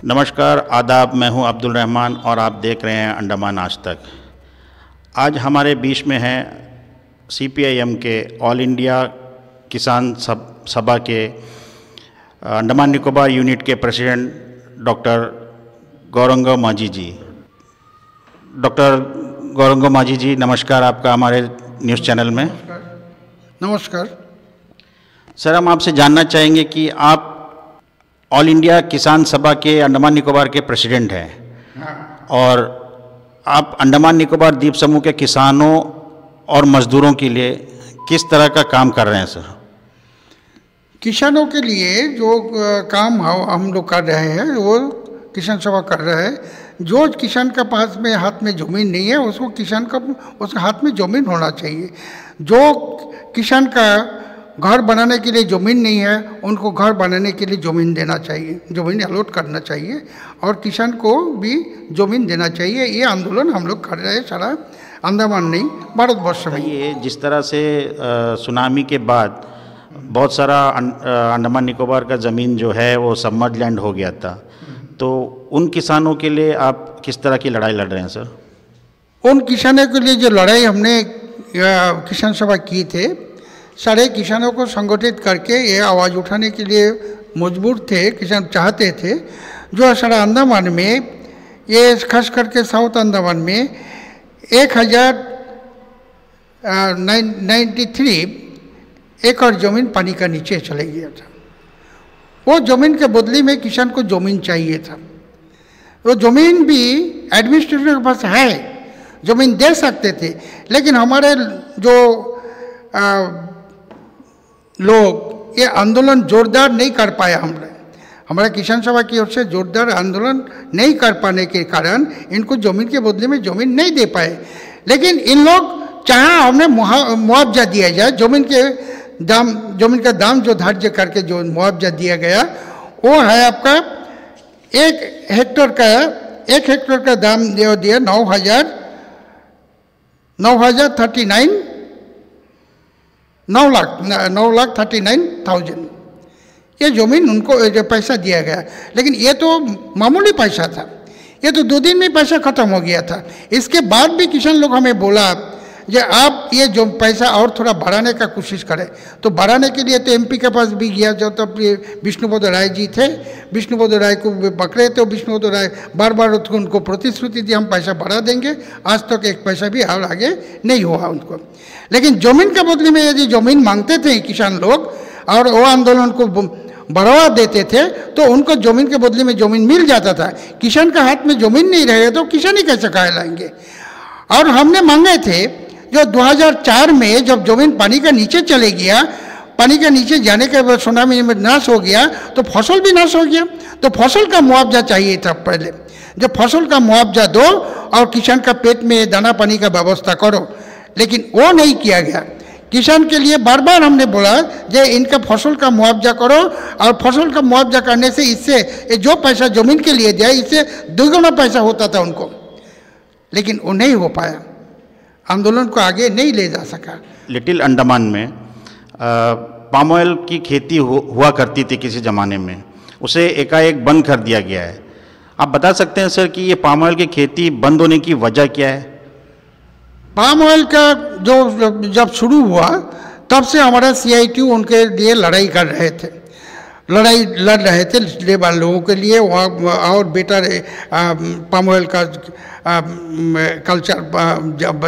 नमस्कार, आदाब। मैं हूं अब्दुल रहमान और आप देख रहे हैं अंडमान आज तक। आज हमारे बीच में हैं CPIM के ऑल इंडिया किसान सभा के अंडमान निकोबार यूनिट के प्रेसिडेंट डॉक्टर गौरंग माझी जी। डॉक्टर गौरंग माझी जी, नमस्कार आपका हमारे न्यूज़ चैनल में। नमस्कार सर, हम आपसे जानना चाहेंगे कि आप ऑल इंडिया किसान सभा के अंडमान निकोबार के प्रेसिडेंट हैं और आप अंडमान निकोबार द्वीप समूह के किसानों और मजदूरों के लिए किस तरह का काम कर रहे हैं सर? किसानों के लिए जो काम हम लोग कर रहे हैं वो किसान सभा कर रहे हैं। जो किसान के पास में हाथ में ज़मीन नहीं है उसको उसके हाथ में ज़मीन होना चाहिए। जो किसान का घर बनाने के लिए ज़मीन नहीं है उनको घर बनाने के लिए ज़मीन देना चाहिए, ज़मीन अलॉट करना चाहिए और किसान को भी ज़मीन देना चाहिए। ये आंदोलन हम लोग कर रहे हैं सारा अंडमान नहीं, भारतवर्ष में। ये जिस तरह से सुनामी के बाद बहुत सारा अंडमान निकोबार का ज़मीन जो है वो सबमर्ज लैंड हो गया था, तो उन किसानों के लिए आप किस तरह की लड़ाई लड़ रहे हैं सर? उन किसानों के लिए जो लड़ाई हमने किसान सभा की थे, सारे किसानों को संगठित करके ये आवाज़ उठाने के लिए मजबूर थे। किसान चाहते थे जो सारा अंडमान में, ये खास करके साउथ अंडमान में 1093 एकड़ ज़मीन पानी का नीचे चले गया था। वो ज़मीन के बदले में किसान को ज़मीन चाहिए था। वो ज़मीन भी एडमिनिस्ट्रेशन के पास है, ज़मीन दे सकते थे, लेकिन हमारे जो लोग ये आंदोलन जोरदार नहीं कर पाया। हमारा किसान सभा की ओर से जोरदार आंदोलन नहीं कर पाने के कारण इनको ज़मीन के बदले में ज़मीन नहीं दे पाए। लेकिन इन लोग चाहे हमने मुआवजा दिया जाए, ज़मीन का दाम जो धार्य करके जो मुआवजा दिया गया वो है आपका 1 हेक्टेयर का दाम दिया 9,39,000 ये ज़मीन उनको पैसा दिया गया। लेकिन ये तो मामूली पैसा था, ये तो 2 दिन में पैसा ख़त्म हो गया था। इसके बाद भी किसान लोग हमें बोला कि आप ये जो पैसा और थोड़ा बढ़ाने का कोशिश करें। तो बढ़ाने के लिए तो MP के पास भी गया, जो तो विष्णुपद राय जी थे, विष्णुपद राय को पकड़े तो विष्णुपद राय बार बार उनको प्रतिश्रुति दी हम पैसा बढ़ा देंगे। आज तक एक पैसा भी और आगे नहीं हुआ उनको। लेकिन ज़मीन के बदले में यदि ज़मीन मांगते थे किसान लोग और वो आंदोलन को बढ़ावा देते थे तो उनको ज़मीन के बदले में ज़मीन मिल जाता था। किसान का हाथ में ज़मीन नहीं रहे तो किसान ही कैसे कहलाएंगे? और हमने मांगे थे जो 2004 में जब ज़मीन पानी के नीचे चले गया, पानी के नीचे जाने के बाद सुनामी में नाश हो गया तो फसल भी नाश हो गया। तो फसल का मुआवजा चाहिए था पहले। जब फसल का मुआवजा दो और किसान का पेट में दाना पानी का व्यवस्था करो, लेकिन वो नहीं किया गया। किसान के लिए बार बार हमने बोला कि इनका फसल का मुआवजा करो और फसल का मुआवजा करने से इससे जो पैसा ज़मीन के लिए दिया इससे 2 गुना पैसा होता था उनको। लेकिन वो नहीं हो पाया, आंदोलन को आगे नहीं ले जा सका। लिटिल अंडमान में पाम ऑयल की खेती हुआ करती थी किसी ज़माने में, उसे एकाएक बंद कर दिया गया है। आप बता सकते हैं सर कि ये पाम ऑयल की खेती बंद होने की वजह क्या है? पाम ऑयल का जो जब शुरू हुआ तब से हमारा CITU उनके लिए लड़ाई लड़ रहे थे लेबर लोगों के लिए और बेटर पाम ऑयल का कल्चर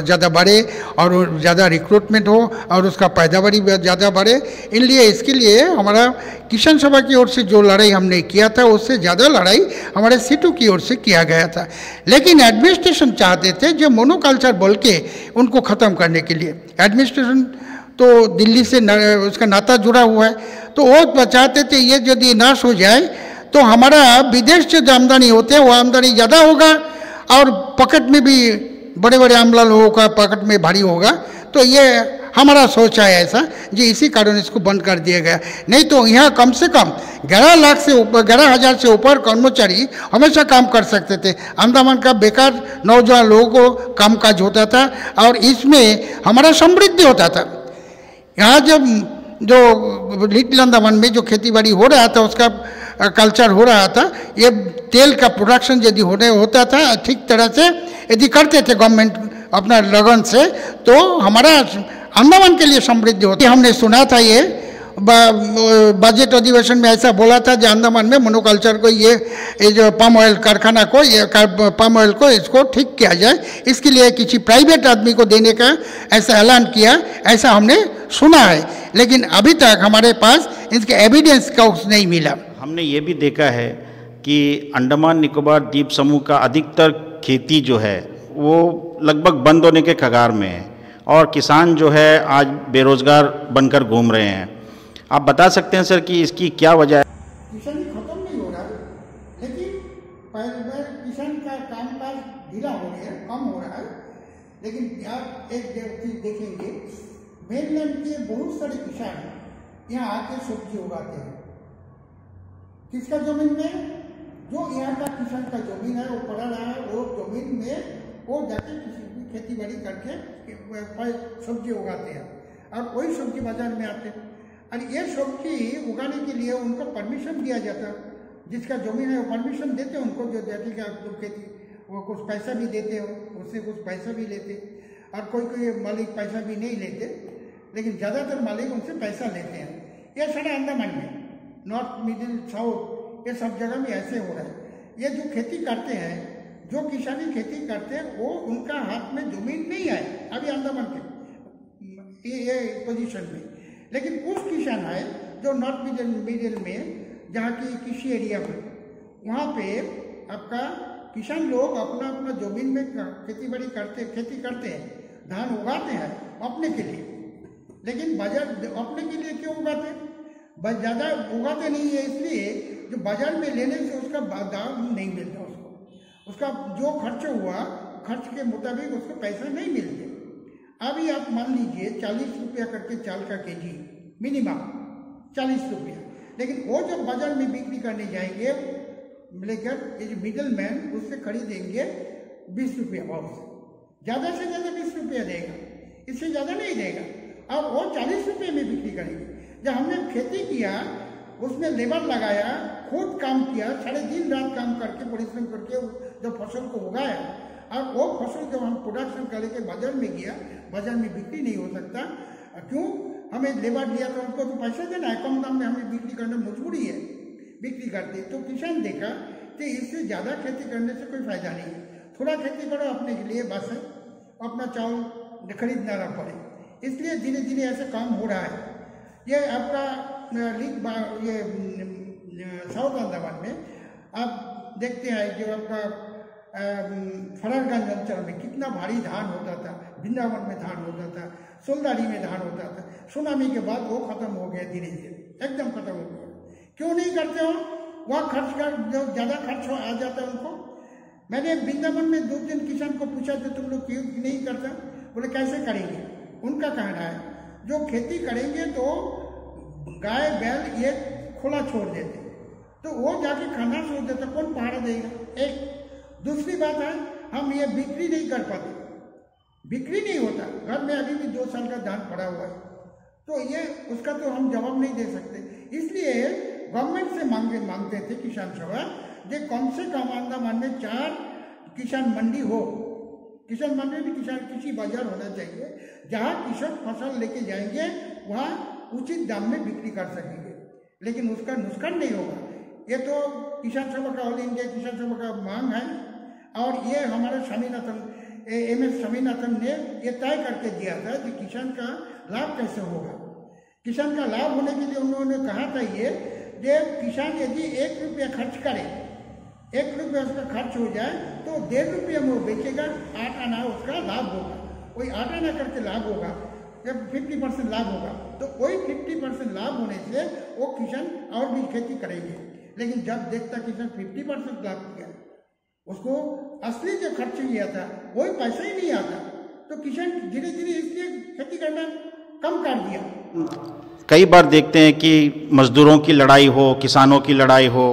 ज़्यादा बढ़े और ज़्यादा रिक्रूटमेंट हो और उसका पैदावारी ज़्यादा बढ़े। इसके लिए हमारा किसान सभा की ओर से जो लड़ाई हमने किया था उससे ज़्यादा लड़ाई हमारे CITU की ओर से किया गया था। लेकिन एडमिनिस्ट्रेशन चाहते थे जो मोनोकल्चर बोल के उनको ख़त्म करने के लिए। एडमिनिस्ट्रेशन तो दिल्ली से उसका नाता जुड़ा हुआ है, तो वो चाहते थे ये यदि नाश हो जाए तो हमारा विदेश से जो आमदनी होते हैं वो आमदनी ज़्यादा होगा और पॉकेट में भी बड़े बड़े आमला लोगों का पॉकेट में भारी होगा। तो ये हमारा सोच है ऐसा जी, इसी कारण इसको बंद कर दिया गया। नहीं तो यहाँ कम से कम 11,000 से ऊपर कर्मचारी हमेशा काम कर सकते थे। अंडमान का बेकार नौजवान लोगों को कामकाज होता था और इसमें हमारा समृद्धि होता था। यहाँ जब जो लिटिल अंडमान में जो खेती बाड़ी हो रहा था उसका कल्चर हो रहा था, ये तेल का प्रोडक्शन यदि होता था ठीक तरह से, यदि करते थे गवर्नमेंट अपना लगन से, तो हमारा अंडमान के लिए समृद्धि होती। हमने सुना था ये बजट अधिवेशन में ऐसा बोला था जो अंडमान में मोनोकल्चर को ये जो पाम ऑयल कारखाना को, ये पाम ऑयल को इसको ठीक किया जाए, इसके लिए किसी प्राइवेट आदमी को देने का ऐसा ऐलान किया, ऐसा हमने सुना है। लेकिन अभी तक हमारे पास इसके एविडेंस का नहीं मिला। हमने ये भी देखा है कि अंडमान निकोबार द्वीप समूह का अधिकतर खेती जो है वो लगभग बंद होने के कगार में है और किसान जो है आज बेरोजगार बनकर घूम रहे हैं। आप बता सकते हैं सर कि इसकी क्या वजह है? किसान खत्म नहीं हो रहा, लेकिन किसान का कामकाज ढीला हो रहा है, कम हो रहा है। लेकिन आप एक चीज देखेंगे, मेनलैंड के बहुत सारे किसान यहाँ आके सब्जी उगाते हैं। किसका जमीन में? जो यहाँ का किसान का जमीन है वो पड़ा रहा है, वो जमीन में वो जाके किसी भी खेती बाड़ी करके सब्जी उगाते हैं और वही सब्जी बाजार में आते हैं। और ये सब्जी उगाने के लिए उनको परमिशन दिया जाता, जिसका जमीन है वो परमिशन देते उनको, जो जाति का खेती, वो कुछ पैसा भी देते हो, उससे कुछ पैसा भी लेते, और कोई मालिक पैसा भी नहीं लेते, लेकिन ज़्यादातर मालिक उनसे पैसा लेते हैं। ये सारे अंडमान में, नॉर्थ, मिडिल, साउथ, ये सब जगह में ऐसे हो रहा है। ये जो खेती करते हैं, जो किसानी खेती करते हैं, वो उनका हाथ में जमीन नहीं है अभी अंडमान के ये पोजीशन में। लेकिन कुछ किसान है जो नॉर्थ मिडिल में, जहाँ की किसी एरिया में, वहाँ पे आपका किसान लोग अपना अपना जमीन में खेती करते हैं, धान उगाते हैं अपने के लिए। लेकिन बाजार अपने के लिए क्यों उगाते हैं? ज़्यादा उगाते नहीं है इसलिए जो बाजार में लेने से उसका दाम नहीं मिलता, उसका जो खर्च हुआ, खर्च के मुताबिक उसको पैसा नहीं मिलते। अभी आप मान लीजिए 40 रुपया करके चावल का केजी, मिनिमम 40 रुपया, लेकिन वो जब बाजार में बिक्री करने जाएंगे लेकर, ये जो मिडल मैन उससे खरीदेंगे 20 रुपया भाव से, ज़्यादा से ज़्यादा 20 रुपया देगा, इससे ज़्यादा नहीं देगा, और वो 40 रुपये में बिक्री करेंगे। जब हमने खेती किया, उसमें लेबर लगाया, खुद काम किया, सारे दिन रात काम करके परिश्रम करके जब फसल को उगाया, और वो फसल जब हम प्रोडक्शन करके बाजार में गया, बाजार में बिक्री नहीं हो सकता। क्यों? हमें लेबर दिया तो उनको तो पैसा देना है, कम दाम में हमें बिक्री करना मजबूरी है, बिक्री करते। तो किसान देखा कि इससे ज़्यादा खेती करने से कोई फायदा नहीं है, थोड़ा खेती करो अपने के लिए, बस है, अपना चावल खरीदना ना पड़े। इसलिए धीरे धीरे ऐसे काम हो रहा है। ये आपका ये साउथ अंडमान में आप देखते हैं जो आपका फरारगंज अंचल में कितना भारी धान होता था, वृंदावन में धान होता था, सोलदारी में धान होता था। सुनामी के बाद वो खत्म हो गया, धीरे धीरे एकदम खत्म हो गया। क्यों नहीं करते हो? वहाँ खर्च का जो ज़्यादा खर्च आ जाता है उनको। मैंने वृंदावन में 2-3 किसान को पूछा तो तुम लोग क्यों नहीं करता? बोले कैसे करेंगे? उनका कहना है जो खेती करेंगे तो गाय बैल ये खुला छोड़ देते, तो वो जाके खाना छोड़ देता, कौन पहाड़ा देगा? एक दूसरी बात है, हम ये बिक्री नहीं कर पाते, बिक्री नहीं होता, घर में अभी भी 2 साल का धान पड़ा हुआ है, तो ये उसका तो हम जवाब नहीं दे सकते। इसलिए गवर्नमेंट से मांगते थे किसान सभा, जो कम से कम अंडमान में 4 किसान मंडी हो, किसान मंडी में किसी बाजार होना चाहिए जहाँ किसान फसल लेके जाएंगे, वहाँ उचित दाम में बिक्री कर सकेंगे, लेकिन उसका नुकसान नहीं होगा। ये तो किसान सभा का, ऑल इंडिया किसान सभा का मांग है, और ये हमारे स्वामीनाथन MS स्वामीनाथन ने ये तय करके दिया था कि किसान का लाभ कैसे होगा। किसान का लाभ होने के लिए उन्होंने कहा था ये कि किसान यदि 1 रुपया खर्च करे, 1 रुपया उसका खर्च हो जाए तो 1.5 रुपये में वो बेचेगा, 8 आना उसका लाभ होगा, वही 8 आना करके लाभ होगा, जब 50% लाभ होगा, तो वही 50% लाभ होने से वो किसान और भी खेती करेंगे। लेकिन जब देखता किसान 50% लाभ किया, उसको असली जो खर्च किया था वही पैसा ही नहीं आता, तो किसान धीरे धीरे इसलिए खेती करना कम कर दिया। कई बार देखते हैं कि मजदूरों की लड़ाई हो, किसानों की लड़ाई हो,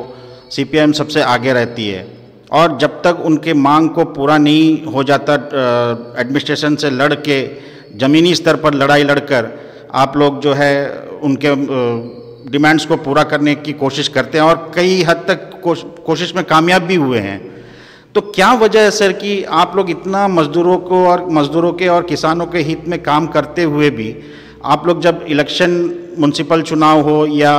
CPIM सबसे आगे रहती है, और जब तक उनके मांग को पूरा नहीं हो जाता, एडमिनिस्ट्रेशन से लड़ के ज़मीनी स्तर पर लड़ाई लड़कर आप लोग जो है उनके डिमांड्स को पूरा करने की कोशिश करते हैं और कई हद तक कोशिश में कामयाब भी हुए हैं। तो क्या वजह है सर कि आप लोग इतना मज़दूरों के और किसानों के हित में काम करते हुए भी आप लोग जब इलेक्शन म्युनिसिपल चुनाव हो या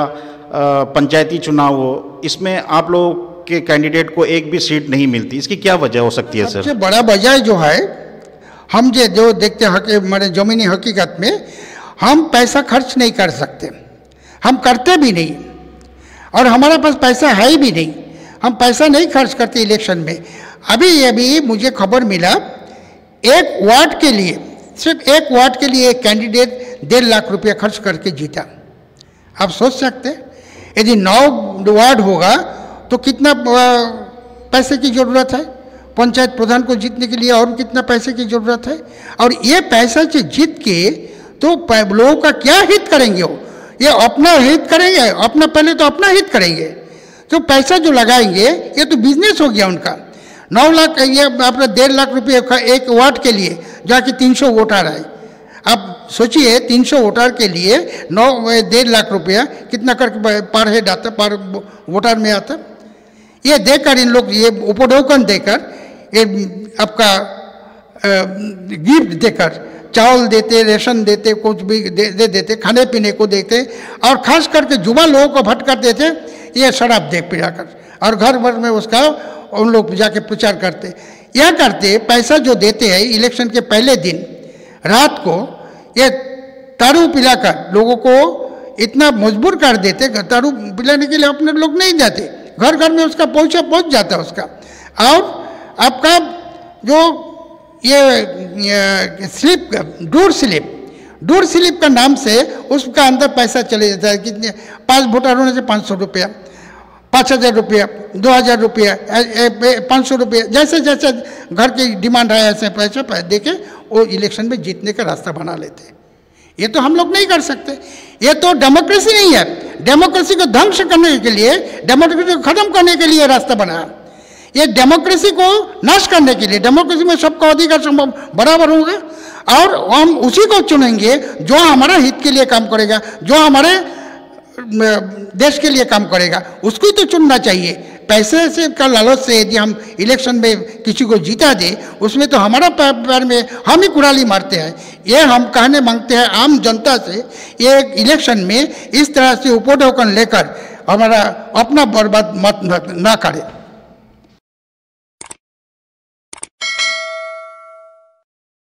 पंचायती चुनाव हो, इसमें आप लोग के कैंडिडेट को एक भी सीट नहीं मिलती, इसकी क्या वजह हो सकती है सर? सबसे बड़ा वजह जो है, हम जो देखते हैं हमारे ज़मीनी हकीकत में, हम पैसा खर्च नहीं कर सकते, हम करते भी नहीं और हमारे पास पैसा है भी नहीं, हम पैसा नहीं खर्च करते इलेक्शन में। अभी मुझे खबर मिला, एक वार्ड के लिए, सिर्फ एक वार्ड के लिए एक कैंडिडेट 1.5 लाख रुपया खर्च करके जीता। आप सोच सकते हैं यदि 9 वार्ड होगा तो कितना पैसे की ज़रूरत है, पंचायत प्रधान को जीतने के लिए और कितना पैसे की ज़रूरत है। और ये पैसा से जीत के तो लोगों का क्या हित करेंगे वो, ये अपना हित करेंगे, अपना पहले तो अपना हित करेंगे, तो पैसा जो लगाएंगे ये तो बिजनेस हो गया उनका। 9 लाख, ये अपना 1.5 लाख रुपये एक वार्ड के लिए जाके 300 वोटर आए। आप सोचिए 300 वोटर के लिए 1.5 लाख रुपया कितना करके पर हेड आता, पर वोटर में आता। ये देकर इन लोग ये उपढौकन देकर, ये आपका गिफ्ट देकर, चावल देते, रेशन देते, कुछ भी दे देते, खाने पीने को देते और खास करके युवा लोगों को भटकर देते, ये शराब दे पिलाकर, और घर भर में उसका उन लोग जाके प्रचार करते। यह करते पैसा जो देते हैं इलेक्शन के पहले दिन रात को, ये दारू पिलाकर लोगों को इतना मजबूर कर देते, दारू पिलाने के लिए अपने लोग नहीं जाते, घर घर में उसका पहुंच जाता है उसका। और आपका जो ये स्लिप, डूर स्लिप का नाम से उसका अंदर पैसा चले जाता है। कितने 5 वोटर होने से 500 रुपया, 5,000 रुपया, 2,000 रुपया, 500 रुपया, जैसे जैसे घर की डिमांड है ऐसे पैसा दे के वो इलेक्शन में जीतने का रास्ता बना लेते हैं। ये तो हम लोग नहीं कर सकते, ये तो डेमोक्रेसी नहीं है। डेमोक्रेसी को ध्वंस करने के लिए, डेमोक्रेसी को खत्म करने के लिए रास्ता बना, ये डेमोक्रेसी को नाश करने के लिए। डेमोक्रेसी में सबका अधिकार संभव बराबर होगा और हम उसी को चुनेंगे जो हमारा हित के लिए काम करेगा, जो हमारे देश के लिए काम करेगा, उसको ही तो चुनना चाहिए। पैसे से का लालच से यदि हम इलेक्शन में किसी को जीता दे, उसमें तो हमारा पैर में हम ही कुड़ाली मारते हैं। ये हम कहने मांगते हैं आम जनता से, ये इलेक्शन में इस तरह से उपढौकन लेकर हमारा अपना बर्बाद मत ना करें।